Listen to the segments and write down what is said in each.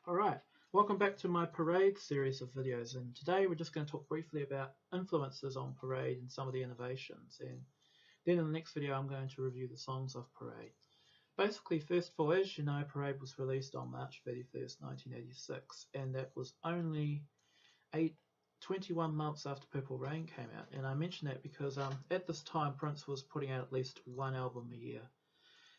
Alright, welcome back to my Parade series of videos, and today we're just going to talk briefly about influences on Parade and some of the innovations, and then in the next video I'm going to review the songs of Parade. Basically, first of all, as you know, Parade was released on March 31st, 1986, and that was only 21 months after Purple Rain came out. And I mention that because at this time Prince was putting out at least one album a year,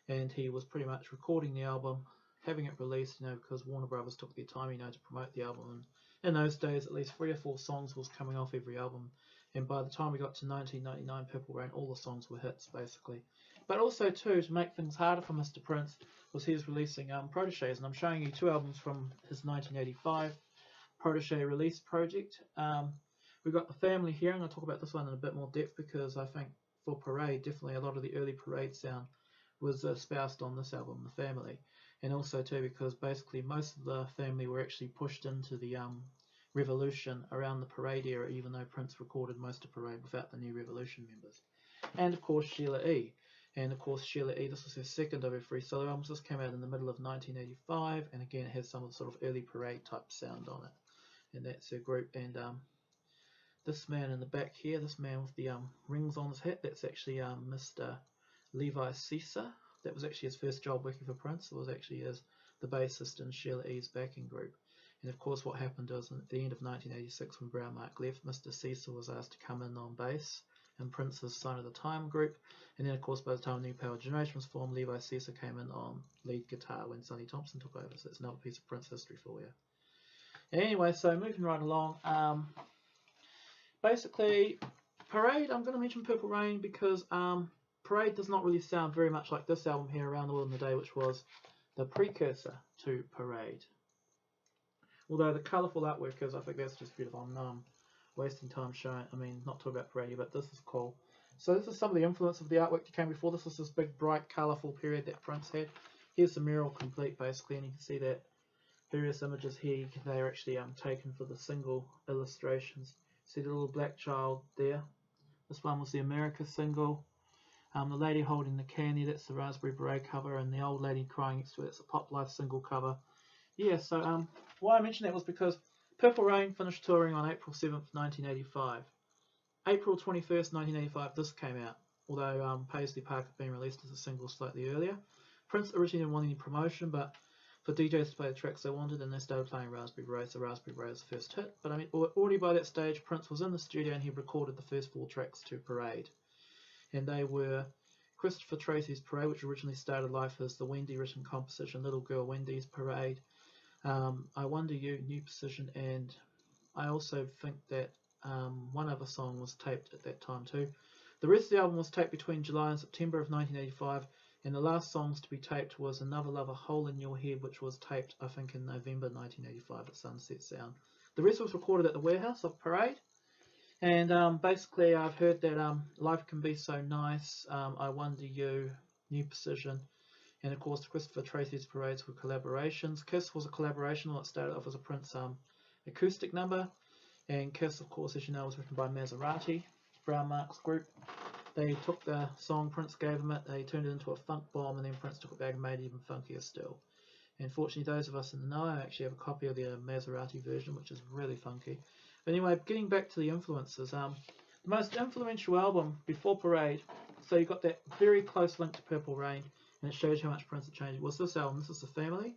and he was pretty much recording the album, having it released, because Warner Brothers took their time, to promote the album. And in those days, at least 3 or 4 songs was coming off every album. And by the time we got to 1999, Purple Rain, all the songs were hits, basically. But also, too, to make things harder for Mr. Prince, was he was releasing Proteges. And I'm showing you 2 albums from his 1985 Protege release project. We've got The Family here. I'm going to talk about this one in a bit more depth because I think for Parade, definitely a lot of the early Parade sound was espoused on this album, The Family. And also too because basically most of the Family were actually pushed into the Revolution around the Parade era, even though Prince recorded most of Parade without the new Revolution members. And of course Sheila E. And of course Sheila E, this was her second of her 3 solo albums. This came out in the middle of 1985, and again it has some of the sort of early Parade type sound on it. And that's her group. And this man in the back here, this man with the rings on his hat, that's actually Mr. Levi Caesar. That was actually his first job working for Prince. It was actually as the bassist in Sheila E's backing group. And of course what happened was at the end of 1986 when Brown Mark left, Mr. Caesar was asked to come in on bass in Prince's Sign of the Time group. And then of course by the time New Power Generation was formed, Levi Caesar came in on lead guitar when Sonny Thompson took over. So it's another piece of Prince history for you. Anyway, so moving right along, basically Parade, I'm going to mention Purple Rain because Parade does not really sound very much like this album here, Around the World in a Day, which was the precursor to Parade. Although the colourful artwork is, I think that's just beautiful. I'm wasting time showing, not talking about Parade, but this is cool. So this is some of the influence of the artwork that came before. This was this big, bright, colourful period that Prince had. Here's the mural complete, basically, and you can see that various images here, they are actually taken for the single illustrations. See the little black child there? This one was the America single. The lady holding the candy, that's the Raspberry Beret cover, and the old lady crying next to it, that's a Pop Life single cover. Yeah, so why I mentioned that was because Purple Rain finished touring on April 7th, 1985. April 21st, 1985, this came out, although Paisley Park had been released as a single slightly earlier. Prince originally didn't want any promotion, but for DJs to play the tracks they wanted, and they started playing Raspberry Beret, so Raspberry Beret was the first hit. But already by that stage, Prince was in the studio and he recorded the first 4 tracks to Parade. And they were Christopher Tracy's Parade, which originally started life as the Wendy written composition, Little Girl Wendy's Parade. I Wonder You, New Position, and I also think that one other song was taped at that time too. The rest of the album was taped between July and September of 1985, and the last songs to be taped was Another Love, A Hole in Your Head, which was taped, I think, in November 1985 at Sunset Sound. The rest was recorded at the warehouse of Parade. And basically I've heard that Life Can Be So Nice, I Wonder You, New Position, and of course Christopher Tracy's Parades were collaborations. Kiss was a collaboration. It started off as a Prince acoustic number, and Kiss, of course, as you know, was written by Maserati, Brown Mark's group. They took the song Prince gave them it, they turned it into a funk bomb, and then Prince took it back and made it even funkier still. And fortunately those of us in the know actually have a copy of the Maserati version, which is really funky. Anyway, getting back to the influences, the most influential album before Parade, so you got that very close link to Purple Rain, and it shows how much Prince had changed, was this album. This is The Family.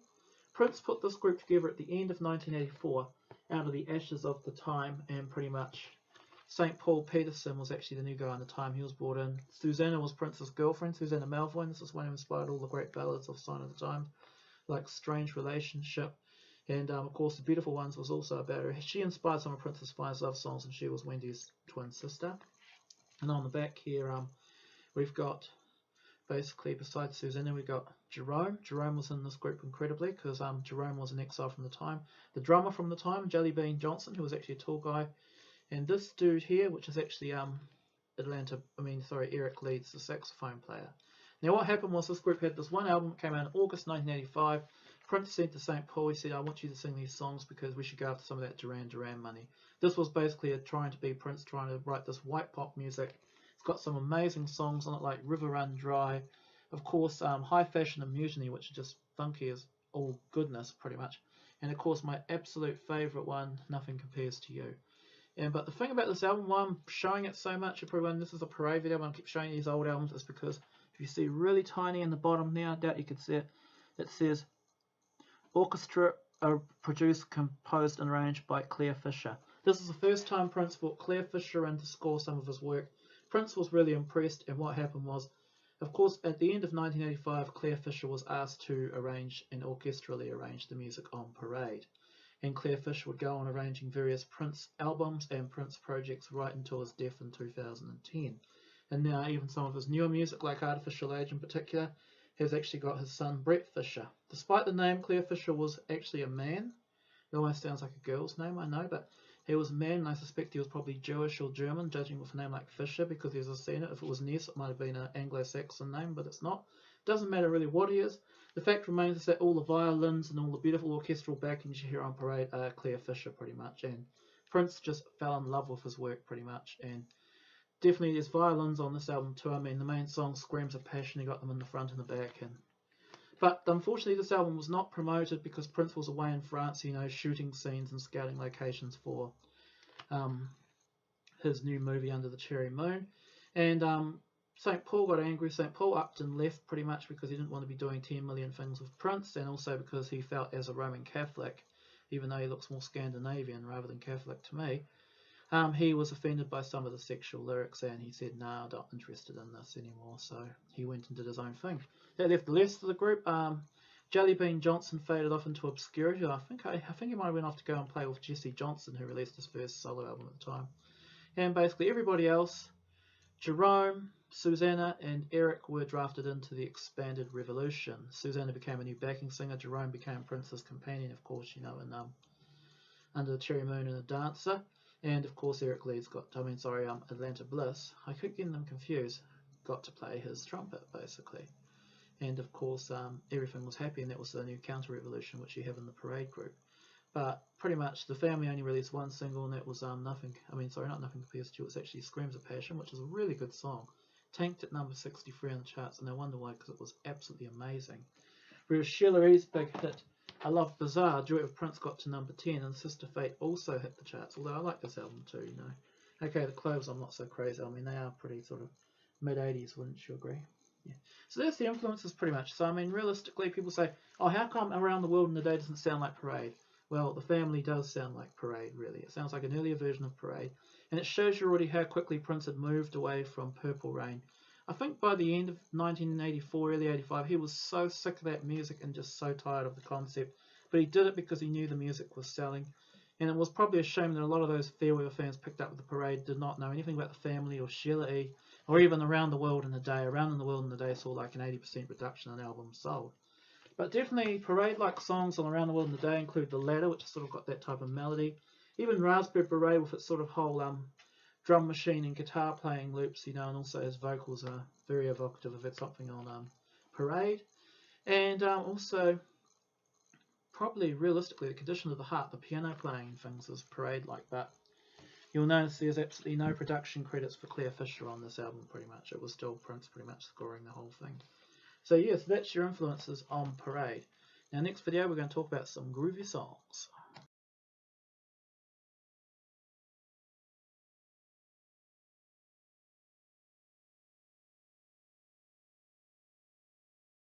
Prince put this group together at the end of 1984 out of the ashes of the time, and pretty much St. Paul Peterson was actually the new guy on the time. He was brought in. Susanna was Prince's girlfriend, Susanna Melvoin. This is one who inspired all the great ballads of Sign of the Times, like Strange Relationship. And of course, The Beautiful Ones was also about her. She inspired some of Prince's finest love songs, and she was Wendy's twin sister. And on the back here, we've got, basically, besides Susanna, we've got Jerome. Jerome was in this group incredibly, because Jerome was an exile from the time. The drummer from the time, Jelly Bean Johnson, who was actually a tall guy. And this dude here, which is actually Eric Leeds, the saxophone player. Now what happened was this group had this one album that came out in August 1985. Prince said to St. Paul, he said, I want you to sing these songs because we should go after some of that Duran Duran money. This was basically trying to be Prince trying to write this white pop music. It's got some amazing songs on it like River Run Dry. Of course, High Fashion and Mutiny, which are just funky as all goodness pretty much. And of course my absolute favourite one, Nothing Compares to You. But the thing about this album, why I'm showing it so much, everyone, this is a parade video, I keep showing you these old albums, is because if you see really tiny in the bottom now, I doubt you can see it, it says orchestra produced, composed and arranged by Clare Fischer. This is the first time Prince brought Clare Fischer in to score some of his work. Prince was really impressed, and what happened was, of course, at the end of 1985, Clare Fischer was asked to arrange and orchestrally arrange the music on Parade. And Clare Fischer would go on arranging various Prince albums and Prince projects right until his death in 2010. And now even some of his newer music, like Artificial Age in particular, has actually got his son Brett Fischer. Despite the name, Clare Fischer was actually a man. It almost sounds like a girl's name, I know, but he was a man, and I suspect he was probably Jewish or German, judging with a name like Fischer, because there's a scene. If it was Ness, it might have been an Anglo-Saxon name, but it's not. Doesn't matter really what he is. The fact remains is that all the violins and all the beautiful orchestral backings you hear on Parade are Clare Fischer pretty much, and Prince just fell in love with his work pretty much. And definitely there's violins on this album too. I mean, the main song, Screams of Passion, he got them in the front and the back. But unfortunately this album was not promoted because Prince was away in France, you know, shooting scenes and scouting locations for his new movie Under the Cherry Moon. And St. Paul got angry. St. Paul upped and left pretty much because he didn't want to be doing 10 million things with Prince, and also because he felt, as a Roman Catholic, even though he looks more Scandinavian rather than Catholic to me, he was offended by some of the sexual lyrics, and he said, "No, I'm not interested in this anymore." So he went and did his own thing. That left the rest of the group. Jellybean Johnson faded off into obscurity. I think he might have went off to go and play with Jesse Johnson, who released his first solo album at the time. And basically everybody else, Jerome, Susanna and Eric, were drafted into the expanded Revolution. Susanna became a new backing singer. Jerome became Prince's companion, of course, you know, in Under the Cherry Moon and A Dancer. And of course Eric Lee's Atlanta Bliss. I keep getting them confused. Got to play his trumpet, basically. And of course everything was happy, and that was the new Counter-Revolution, which you have in the Parade group. But pretty much the family only released one single, and that was Nothing Compares to You. It's actually Screams of Passion, which is a really good song. Tanked at number 63 on the charts, and I wonder why, because it was absolutely amazing. Whereas Sheila E's big hit, I Love Bizarre, duet with Prince, got to number 10, and Sister Fate also hit the charts, although I like this album too, you know. Okay, the Cloves I'm not so crazy. I mean, they are pretty sort of mid-80s, wouldn't you agree? Yeah. So there's the influences pretty much. So I mean, realistically, people say, oh, how come Around the World in a Day doesn't sound like Parade? Well, the family does sound like Parade, really. It sounds like an earlier version of Parade. And it shows you already how quickly Prince had moved away from Purple Rain. I think by the end of 1984, early 85, he was so sick of that music and just so tired of the concept. But he did it because he knew the music was selling. And it was probably a shame that a lot of those Fairweather fans picked up with the Parade did not know anything about the family or Sheila E. or even Around the World in a Day. Around the World in a Day saw like an 80% reduction in albums sold. But definitely Parade-like songs on Around the World in a Day include The Ladder, which has sort of got that type of melody. Even Raspberry Beret with its sort of whole drum machine and guitar playing loops, you know, and also his vocals are very evocative of something on Parade. And also, probably realistically, The Condition of the Heart, the piano playing things is Parade-like, but you'll notice there's absolutely no production credits for Clare Fischer on this album pretty much. It was still Prince pretty much scoring the whole thing. So yes, that's your influences on Parade. Now next video we're going to talk about some groovy songs.